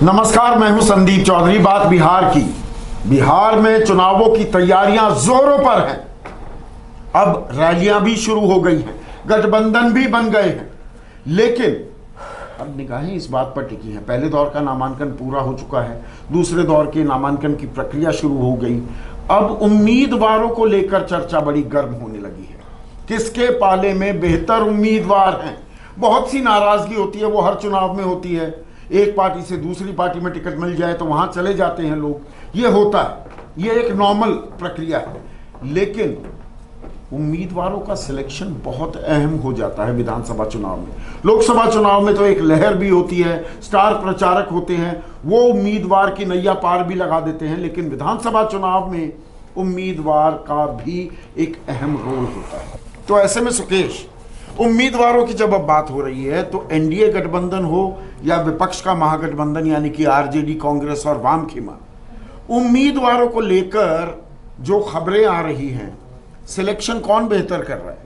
नमस्कार, मैं हूं संदीप चौधरी। बात बिहार की। बिहार में चुनावों की तैयारियां जोरों पर हैं। अब रैलियां भी शुरू हो गई हैं, गठबंधन भी बन गए हैं, लेकिन अब निगाहें इस बात पर टिकी हैं। पहले दौर का नामांकन पूरा हो चुका है, दूसरे दौर के नामांकन की प्रक्रिया शुरू हो गई। अब उम्मीदवारों को लेकर चर्चा बड़ी गर्म होने लगी है। किसके पाले में बेहतर उम्मीदवार हैं? बहुत सी नाराजगी होती है, वो हर चुनाव में होती है। एक पार्टी से दूसरी पार्टी में टिकट मिल जाए तो वहां चले जाते हैं लोग, ये होता है, ये एक नॉर्मल प्रक्रिया है। लेकिन उम्मीदवारों का सिलेक्शन बहुत अहम हो जाता है विधानसभा चुनाव में। लोकसभा चुनाव में तो एक लहर भी होती है, स्टार प्रचारक होते हैं, वो उम्मीदवार की नैया पार भी लगा देते हैं। लेकिन विधानसभा चुनाव में उम्मीदवार का भी एक अहम रोल होता है। तो ऐसे में सुकेश, उम्मीदवारों की जब अब बात हो रही है तो एनडीए गठबंधन हो या विपक्ष का महागठबंधन यानी कि आरजेडी, कांग्रेस और वाम खेमा, उम्मीदवारों को लेकर जो खबरें आ रही हैं, सिलेक्शन कौन बेहतर कर रहा है?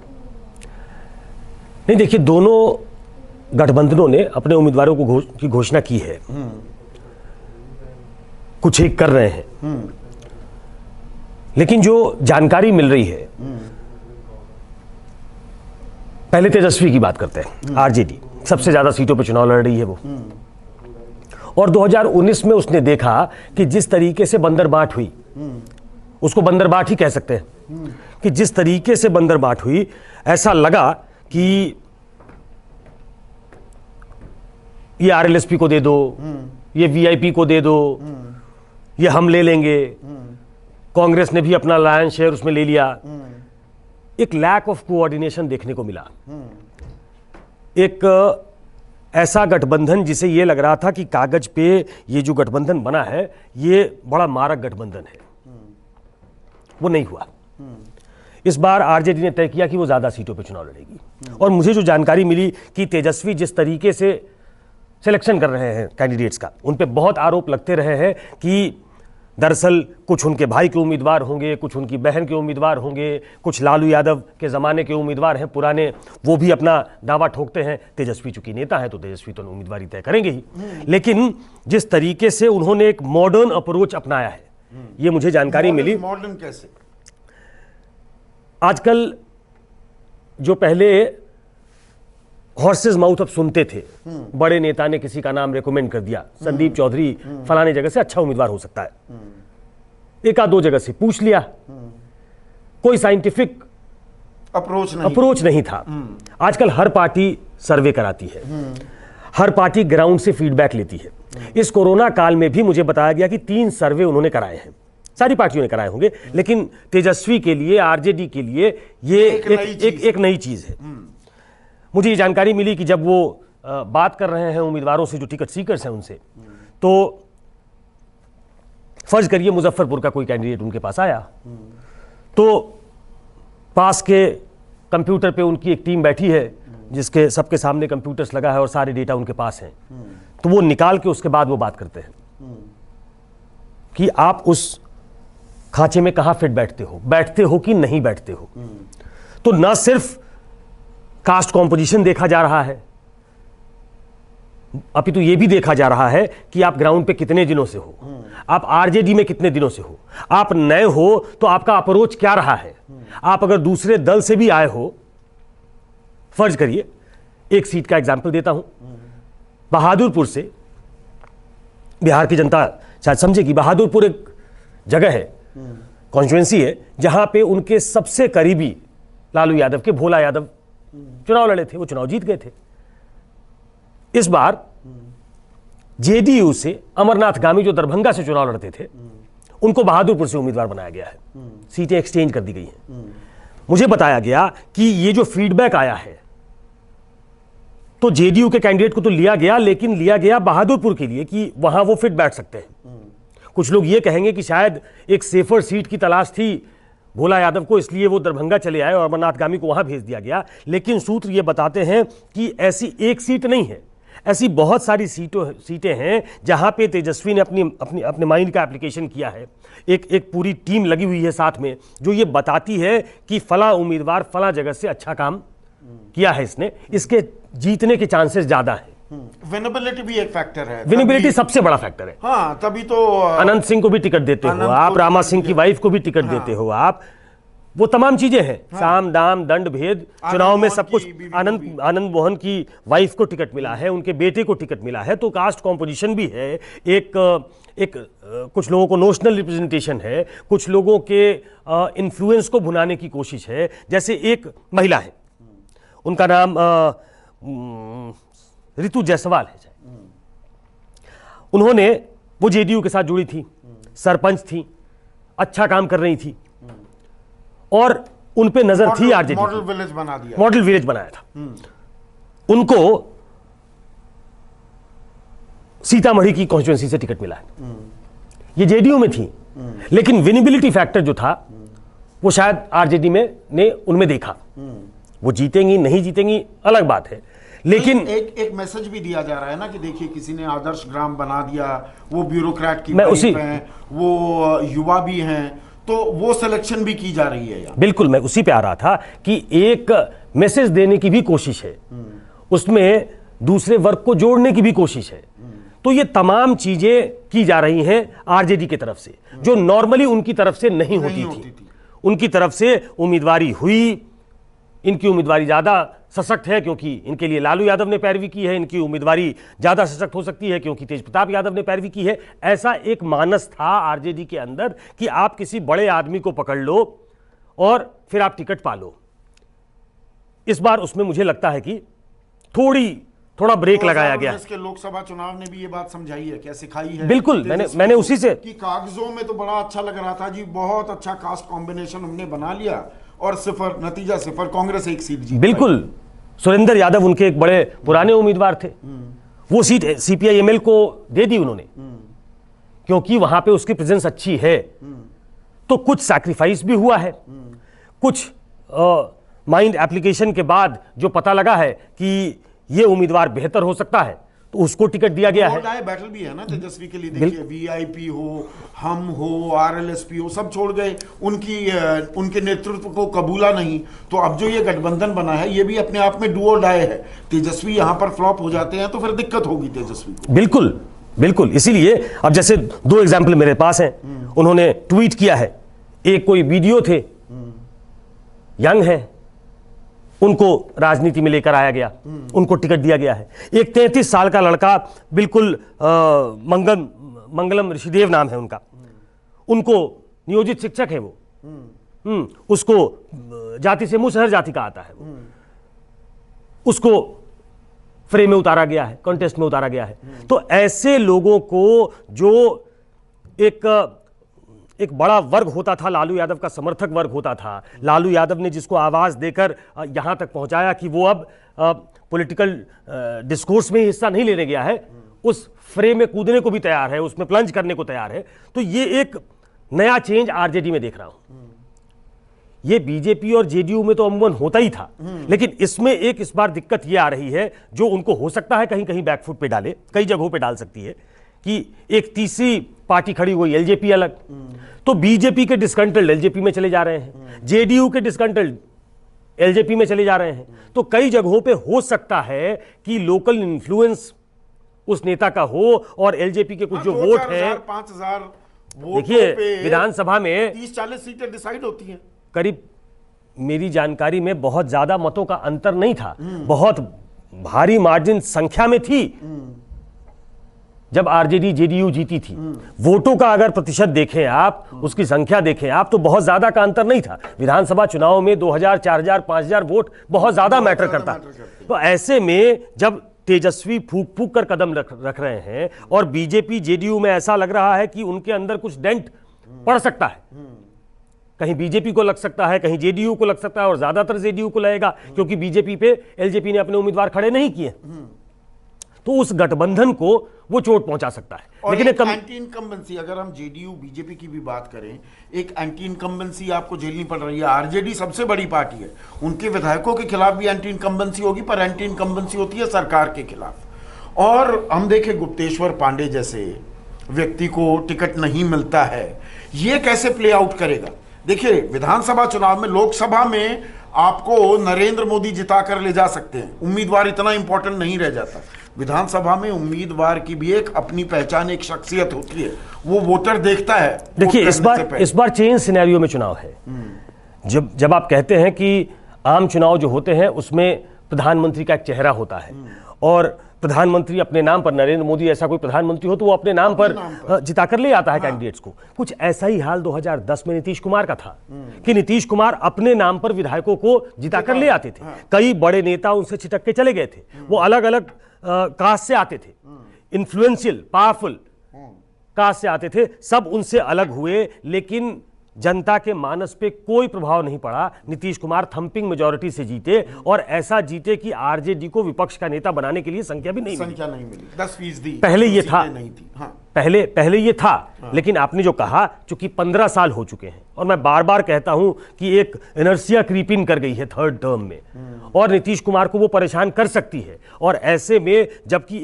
नहीं, देखिए, दोनों गठबंधनों ने अपने उम्मीदवारों की घोषणा की है। कुछ एक कर रहे हैं, लेकिन जो जानकारी मिल रही है, पहले तेजस्वी की बात करते हैं। आरजेडी सबसे ज्यादा सीटों पर चुनाव लड़ रही है वो, और 2019 में उसने देखा कि जिस तरीके से बंदरबाट हुई, उसको बंदरबाट ही कह सकते हैं, कि जिस तरीके से बंदरबाट हुई, ऐसा लगा कि ये आरएलएसपी को दे दो, ये वीआईपी को दे दो, ये हम ले लेंगे। कांग्रेस ने भी अपना लायन शेयर उसमें ले लिया। एक लैक ऑफ कोऑर्डिनेशन देखने को मिला। एक ऐसा गठबंधन जिसे ये लग रहा था कि कागज पे ये जो गठबंधन बना है ये बड़ा मारक गठबंधन है, वो नहीं हुआ। इस बार आरजेडी ने तय किया कि वो ज्यादा सीटों पे चुनाव लड़ेगी। और मुझे जो जानकारी मिली कि तेजस्वी जिस तरीके से सिलेक्शन कर रहे हैं कैंडिडेट्स का, उन पे बहुत आरोप लगते रहे हैं कि दरअसल कुछ उनके भाई के उम्मीदवार होंगे, कुछ उनकी बहन के उम्मीदवार होंगे, कुछ लालू यादव के ज़माने के उम्मीदवार हैं पुराने, वो भी अपना दावा ठोकते हैं। तेजस्वी चूंकि नेता है तो तेजस्वी तो उम्मीदवारी तय करेंगे ही, लेकिन जिस तरीके से उन्होंने एक मॉडर्न अप्रोच अपनाया है, ये मुझे जानकारी मिली। मॉडर्न कैसे? आजकल जो पहले हॉर्सेस माउथ अब सुनते थे, बड़े नेता ने किसी का नाम रेकमेंड कर दिया, संदीप चौधरी फलाने जगह से अच्छा उम्मीदवार हो सकता है, एक आध दो जगह से पूछ लिया, कोई साइंटिफिक अप्रोच नहीं था। आजकल हर पार्टी सर्वे कराती है, हर पार्टी ग्राउंड से फीडबैक लेती है। इस कोरोना काल में भी मुझे बताया गया कि 3 सर्वे उन्होंने कराए हैं, सारी पार्टियों ने कराए होंगे, लेकिन तेजस्वी के लिए, आरजेडी के लिए ये एक नई चीज है। मुझे ये जानकारी मिली कि जब वो बात कर रहे हैं उम्मीदवारों से, जो टिकट सीकर्स हैं उनसे, तो फर्ज करिए मुजफ्फरपुर का कोई कैंडिडेट उनके पास आया, तो पास के कंप्यूटर पे उनकी एक टीम बैठी है जिसके सबके सामने कंप्यूटर्स लगा है और सारे डेटा उनके पास हैं, तो वो निकाल के उसके बाद वो बात करते हैं कि आप उस खांचे में कहां फिट बैठते हो कि नहीं बैठते हो। तो ना सिर्फ कास्ट कॉम्पोजिशन देखा जा रहा है, अपितु ये भी देखा जा रहा है कि आप ग्राउंड पे कितने दिनों से हो, आप आरजेडी में कितने दिनों से हो, आप नए हो तो आपका अप्रोच क्या रहा है। आप अगर दूसरे दल से भी आए हो, फर्ज करिए, एक सीट का एग्जांपल देता हूं, बहादुरपुर से, बिहार की जनता शायद समझे कि बहादुरपुर एक जगह है, कॉन्स्टिट्यूएंसी है, जहां पे उनके सबसे करीबी लालू यादव के भोला यादव चुनाव लड़े थे, वो चुनाव जीत गए थे। इस बार जेडीयू से अमरनाथ गामी, जो दरभंगा से चुनाव लड़ते थे, उनको बहादुरपुर से उम्मीदवार बनाया गया है, सीटें एक्सचेंज कर दी गई हैं। मुझे बताया गया कि ये जो फीडबैक आया है, तो जेडीयू के कैंडिडेट को तो लिया गया, लेकिन लिया गया बहादुरपुर के लिए कि वहां वो फिट बैठ सकते हैं। कुछ लोग ये कहेंगे कि शायद एक सेफर सीट की तलाश थी भोला यादव को, इसलिए वो दरभंगा चले आए और अमरनाथ गामी को वहां भेज दिया गया। लेकिन सूत्र ये बताते हैं कि ऐसी एक सीट नहीं है, ऐसी बहुत सारी सीटें हैं जहां पे तेजस्वी ने अपने माइंड का एप्लीकेशन किया है। एक पूरी टीम लगी हुई है साथ में, जो ये बताती है कि फला उम्मीदवार फला जगह से अच्छा काम किया है इसने, इसके जीतने के चांसेस ज्यादा हैं। विनेबिलिटी भी एक फैक्टर है, विनेबिलिटी सबसे बड़ा फैक्टर है। हाँ, तभी तो अनंत सिंह को भी टिकट देते हो आप, रामा सिंह की वाइफ को भी टिकट देते हो आप, वो तमाम चीजें हैं, साम दाम दंड भेद, चुनाव में सब कुछ। आनंद मोहन की वाइफ को टिकट मिला है, उनके बेटे को टिकट मिला है, तो कास्ट कॉम्पोजिशन भी है, एक कुछ लोगों को नोशनल रिप्रेजेंटेशन है, कुछ लोगों के इन्फ्लुएंस को भुनाने की कोशिश है। जैसे एक महिला है, उनका नाम ऋतु जायसवाल है, उन्होंने, वो जेडीयू के साथ जुड़ी थी, सरपंच थी, अच्छा काम कर रही थी, और उन पे नजर थी आरजेडी। मॉडल विलेज बना दिया, मॉडल विलेज बनाया था। उनको सीतामढ़ी की कॉन्स्टिट्यूएंसी से टिकट मिला है, ये जेडीयू में थी, लेकिन विनेबिलिटी फैक्टर जो था वो शायद आरजेडी में ने उनमें देखा। वो जीतेंगी नहीं जीतेंगी अलग बात है, लेकिन एक मैसेज भी दिया जा रहा है ना कि देखिए किसी ने आदर्श ग्राम बना दिया, वो ब्यूरोक्रेट की मैं उसी हैं, वो युवा भी हैं, तो वो सिलेक्शन भी की जा रही है यहाँ। बिल्कुल, मैं उसी पे आ रहा था कि एक मैसेज देने की भी कोशिश है, उसमें दूसरे वर्ग को जोड़ने की भी कोशिश है। तो ये तमाम चीजें की जा रही हैं आरजेडी की तरफ से, जो नॉर्मली उनकी तरफ से नहीं होती थी। उनकी तरफ से उम्मीदवारी हुई, इनकी उम्मीदवारी ज्यादा सशक्त है क्योंकि इनके लिए लालू यादव ने पैरवी की है, इनकी उम्मीदवारी ज्यादा सशक्त हो सकती है क्योंकि तेज प्रताप यादव ने पैरवी की है। ऐसा एक मानस था आरजेडी के अंदर कि आप किसी बड़े आदमी को पकड़ लो और फिर आप टिकट पा लो। इस बार उसमें मुझे लगता है कि थोड़ा ब्रेक लगाया गया। इसके लोकसभा चुनाव ने भी ये बात समझाई है, क्या सिखाई है। बिल्कुल, मैंने उसी से कि कागजों में तो बड़ा अच्छा लग रहा था जी, बहुत अच्छा कास्ट कॉम्बिनेशन हमने बना लिया, और सिफर, नतीजा सिफर, कांग्रेस एक सीट जीत। बिल्कुल, सुरेंद्र यादव उनके एक बड़े पुराने उम्मीदवार थे, वो सीट सीपीआईएमएल को दे दी उन्होंने, क्योंकि वहां पे उसकी प्रेजेंस अच्छी है। तो कुछ सैक्रिफाइस भी हुआ है, कुछ माइंड एप्लीकेशन के बाद जो पता लगा है कि ये उम्मीदवार बेहतर हो सकता है, तो उसको टिकट दिया गया है। बैटल भी है ना तेजस्वी के लिए, देखिए वीआईपी हो, हम हो, आरएलएसपी हो, सब छोड़ गए, उनके नेतृत्व को कबूला नहीं। तो अब जो ये गठबंधन बना है, ये भी अपने आप में डू और डाई है। तेजस्वी यहां पर फ्लॉप हो जाते हैं तो फिर दिक्कत होगी तेजस्वी को। बिल्कुल बिल्कुल, इसीलिए अब जैसे दो एग्जाम्पल मेरे पास हैं, उन्होंने ट्वीट किया है, एक कोई वीडियो थे, यंग है, उनको राजनीति में लेकर आया गया, उनको टिकट दिया गया है। एक 33 साल का लड़का, बिल्कुल मंगलम ऋषिदेव नाम है उनका, उनको नियोजित शिक्षक है वो, उसको जाति से मुसहर जाति का आता है, उसको फ्रेम में उतारा गया है, कॉन्टेस्ट में उतारा गया है। तो ऐसे लोगों को, जो एक बड़ा वर्ग होता था, लालू यादव का समर्थक वर्ग होता था, लालू यादव ने जिसको आवाज देकर यहां तक पहुंचाया कि वो अब पॉलिटिकल डिस्कोर्स में हिस्सा नहीं लेने गया है, उस फ्रेम में कूदने को भी तैयार है, उसमें प्लंज करने को तैयार है। तो ये एक नया चेंज आरजेडी में देख रहा हूं। ये बीजेपी और जेडीयू में तो अमूमन होता ही था, लेकिन इसमें इस बार दिक्कत ये आ रही है, जो उनको हो सकता है कहीं कहीं बैकफुट पे डाले, कई जगहों पे डाल सकती है, कि एक तीसरी पार्टी खड़ी हुई, एलजेपी अलग। तो बीजेपी के डिस्कंटल्ड एलजेपी में चले जा रहे हैं, जेडीयू के डिस्कंटल्ड एलजेपी में चले जा रहे हैं। तो कई जगहों पे हो सकता है कि लोकल इन्फ्लुएंस उस नेता का हो, और एलजेपी के कुछ जो वोट है, 5,000 देखिए विधानसभा में 30-40 सीटें डिसाइड होती हैं। करीब, मेरी जानकारी में बहुत ज्यादा मतों का अंतर नहीं था, बहुत भारी मार्जिन संख्या में थी जब आरजेडी जेडीयू जीती थी। वोटों का अगर प्रतिशत देखें आप, उसकी संख्या देखें आप, तो बहुत ज्यादा का अंतर नहीं था। विधानसभा चुनाव में 2000, 4000, 5000 वोट बहुत ज्यादा मैटर करता। तो ऐसे में जब तेजस्वी फूक फूक कर कदम रख रहे हैं, और बीजेपी जेडीयू में ऐसा लग रहा है कि उनके अंदर कुछ डेंट पड़ सकता है, कहीं बीजेपी को लग सकता है, कहीं जेडीयू को लग सकता है, और ज्यादातर जेडीयू को लगेगा, क्योंकि बीजेपी पे एलजेपी ने अपने उम्मीदवार खड़े नहीं किए। तो उस गठबंधन को वो चोट पहुंचा सकता है। लेकिन एक एंटी इनकम्बेंसी, अगर हम जेडीयू बीजेपी की भी बात करें, एक एंटी इनकम्बेंसी आपको झेलनी पड़ रही है। आरजेडी सबसे बड़ी पार्टी है, उनके विधायकों के खिलाफ भी एंटी इनकम्बेंसी होगी, पर एंटी इनकम्बेंसी होती है सरकार के खिलाफ। और हम देखें गुप्तेश्वर पांडे जैसे व्यक्ति को टिकट नहीं मिलता है, ये कैसे प्ले आउट करेगा। देखिए विधानसभा चुनाव में, लोकसभा में आपको नरेंद्र मोदी जिता कर ले जा सकते हैं, उम्मीदवार इतना इंपॉर्टेंट नहीं रह जाता। विधानसभा में उम्मीदवार की भी एक अपनी पहचान, एक शख्सियत होती है, वो वोटर देखता है। देखिए इस बार चेंज सिनेरियो में चुनाव है। जब आप कहते हैं कि आम चुनाव जो होते हैं उसमें प्रधानमंत्री का एक चेहरा होता है और प्रधानमंत्री अपने नाम पर, नरेंद्र मोदी ऐसा कोई प्रधानमंत्री हो तो वो अपने नाम पर जिताकर ले आता है कैंडिडेट्स को। कुछ ऐसा ही हाल 2010 में नीतीश कुमार का था कि नीतीश कुमार अपने नाम पर विधायकों को जिताकर ले आते थे। कई बड़े नेता उनसे छिटक के चले गए थे, वो अलग अलग कास्ट से आते थे, इन्फ्लुएंशियल पावरफुल कास्ट से आते थे, सब उनसे अलग हुए, लेकिन जनता के मानस पे कोई प्रभाव नहीं पड़ा। नीतीश कुमार थंपिंग मेजॉरिटी से जीते और ऐसा जीते कि आरजेडी को विपक्ष का नेता बनाने के लिए संख्या नहीं मिली। 10% पहले ये था, नहीं थी। हाँ। पहले ये था। हाँ। लेकिन आपने जो कहा, चूंकि 15 साल हो चुके हैं और मैं बार बार कहता हूं कि एक इनर्शिया क्रीप इन कर गई है थर्ड टर्म में और नीतीश कुमार को वो परेशान कर सकती है। और ऐसे में जबकि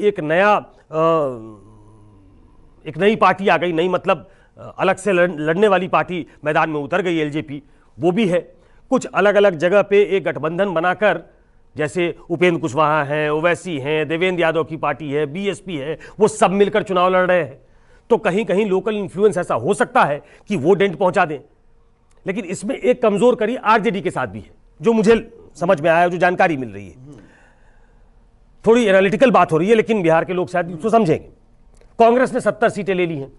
एक नई पार्टी आ गई, नई मतलब अलग से लड़ने वाली पार्टी मैदान में उतर गई, एलजेपी वो भी है, कुछ अलग अलग जगह पे एक गठबंधन बनाकर, जैसे उपेंद्र कुशवाहा हैं, ओवैसी हैं, देवेंद्र यादव की पार्टी है, बीएसपी है, वो सब मिलकर चुनाव लड़ रहे हैं। तो कहीं कहीं लोकल इन्फ्लुएंस ऐसा हो सकता है कि वो डेंट पहुंचा दें। लेकिन इसमें एक कमजोर कड़ी आरजेडी के साथ भी है, जो मुझे समझ में आया, जो जानकारी मिल रही है। थोड़ी एनालिटिकल बात हो रही है लेकिन बिहार के लोग शायद उसको समझेंगे। कांग्रेस ने 70 सीटें ले ली हैं।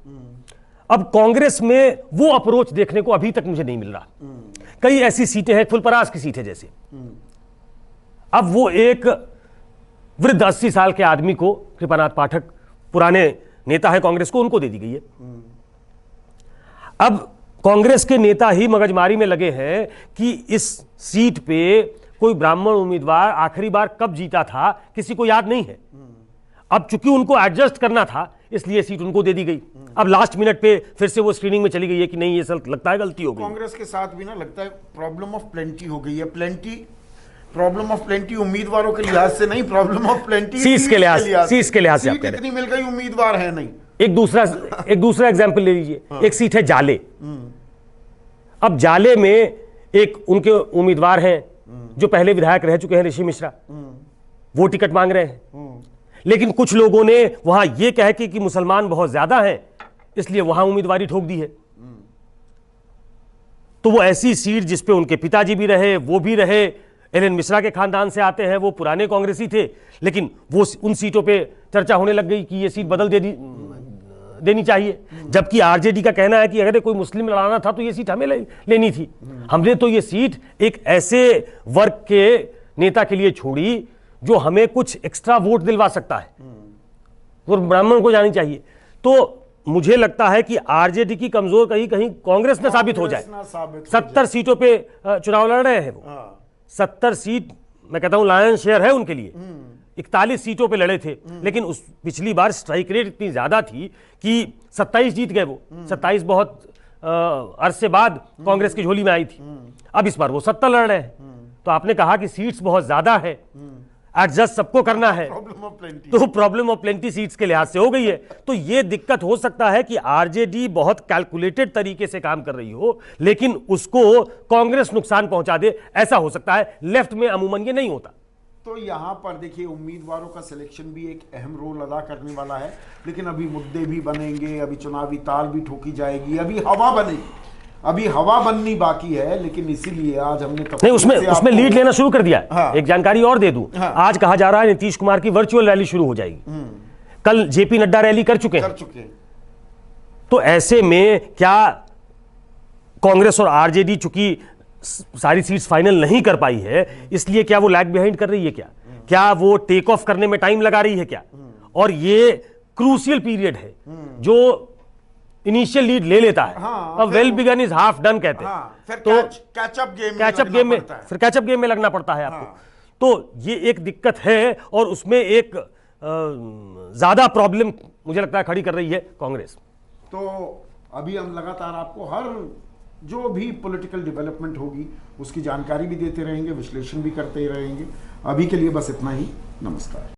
अब कांग्रेस में वो अप्रोच देखने को अभी तक मुझे नहीं मिल रहा। कई ऐसी सीटें हैं, फुलपरास की सीटें जैसे, अब वो एक वृद्ध 80 साल के आदमी को, कृपानाथ पाठक पुराने नेता है कांग्रेस को, उनको दे दी गई है। अब कांग्रेस के नेता ही मगजमारी में लगे हैं कि इस सीट पे कोई ब्राह्मण उम्मीदवार आखिरी बार कब जीता था किसी को याद नहीं है। अब चूंकि उनको एडजस्ट करना था इसलिए सीट उनको दे दी गई। अब लास्ट मिनट पे फिर से वो स्क्रीनिंग में चली गई है कि नहीं, ये सब लगता है गलती हो गई। कांग्रेस के साथ भी ना लगता है प्रॉब्लम ऑफ प्लेंटी हो गई है। प्रॉब्लम ऑफ प्लेंटी उम्मीदवारों के लिहाज से नहीं, प्रॉब्लम ऑफ प्लेंटी सीट्स के लिहाज से। आप कह रहे इतनी मिल गई, उम्मीदवार है नहीं। एक दूसरा एग्जाम्पल ले लीजिए। एक सीट है जाले। अब जाले में एक उनके उम्मीदवार हैं जो पहले विधायक रह चुके हैं, ऋषि मिश्रा, वो टिकट मांग रहे हैं। लेकिन कुछ लोगों ने वहां यह कह के कि मुसलमान बहुत ज्यादा हैं इसलिए वहां उम्मीदवारी ठोक दी है। तो वो ऐसी सीट जिसपे उनके पिताजी भी रहे, वो भी रहे, एलएन मिश्रा के खानदान से आते हैं, वो पुराने कांग्रेसी थे, लेकिन वो उन सीटों पे चर्चा होने लग गई कि ये सीट बदल देनी चाहिए। जबकि आरजेडी का कहना है कि अगर कोई मुस्लिम लड़ाना था तो ये सीट हमें लेनी थी। हमने तो ये सीट एक ऐसे वर्ग के नेता के लिए छोड़ी जो हमें कुछ एक्स्ट्रा वोट दिलवा सकता है, और ब्राह्मण को जानी चाहिए। तो मुझे लगता है कि आरजेडी की कमजोर कहीं कहीं कांग्रेस न साबित हो जाए। 70 सीटों पे चुनाव लड़ रहे हैं वो। 70 सीट मैं कहता हूं लायन शेयर है उनके लिए। 41 सीटों पे लड़े थे, लेकिन उस पिछली बार स्ट्राइक रेट इतनी ज्यादा थी कि 27 जीत गए वो। 27 बहुत अरसे बाद कांग्रेस की झोली में आई थी। अब इस बार वो 70 लड़ रहे हैं। तो आपने कहा कि सीट्स बहुत ज्यादा है, एडजस्ट सबको करना है, तो प्रॉब्लम ऑफ प्लेंटी सीट्स के लिहाज से हो गई है। तो यह दिक्कत हो सकता है कि आरजेडी बहुत कैलकुलेटेड तरीके से काम कर रही हो लेकिन उसको कांग्रेस नुकसान पहुंचा दे, ऐसा हो सकता है। लेफ्ट में अमूमन ये नहीं होता। तो यहां पर देखिए उम्मीदवारों का सिलेक्शन भी एक अहम रोल अदा करने वाला है, लेकिन अभी मुद्दे भी बनेंगे, अभी चुनावी ताल भी ठोकी जाएगी, अभी हवा बनेगी, अभी हवा बननी बाकी है। लेकिन इसीलिए आज हमने नहीं उसमें लीड लेना शुरू कर दिया। हाँ। एक जानकारी और दे दूं। हाँ। आज कहा जा रहा है नीतीश कुमार की वर्चुअल रैली शुरू हो जाएगी। कल जेपी नड्डा रैली कर चुके हैं। तो ऐसे में क्या कांग्रेस और आरजेडी चूंकि सारी सीट्स फाइनल नहीं कर पाई है, इसलिए क्या वो लैग बिहाइंड कर रही है? क्या वो टेक ऑफ करने में टाइम लगा रही है क्या? और ये क्रूशियल पीरियड है जो इनिशियल लीड ले लेता है। हाँ, well begun is half done कहते हैं। हाँ, फिर तो कैचअप गेम में लगना पड़ता है आपको। हाँ। तो ये एक दिक्कत है और उसमें एक ज्यादा प्रॉब्लम मुझे लगता है खड़ी कर रही है कांग्रेस। तो अभी हम लगातार आपको हर जो भी पॉलिटिकल डेवलपमेंट होगी उसकी जानकारी भी देते रहेंगे, विश्लेषण भी करते रहेंगे। अभी के लिए बस इतना ही। नमस्कार।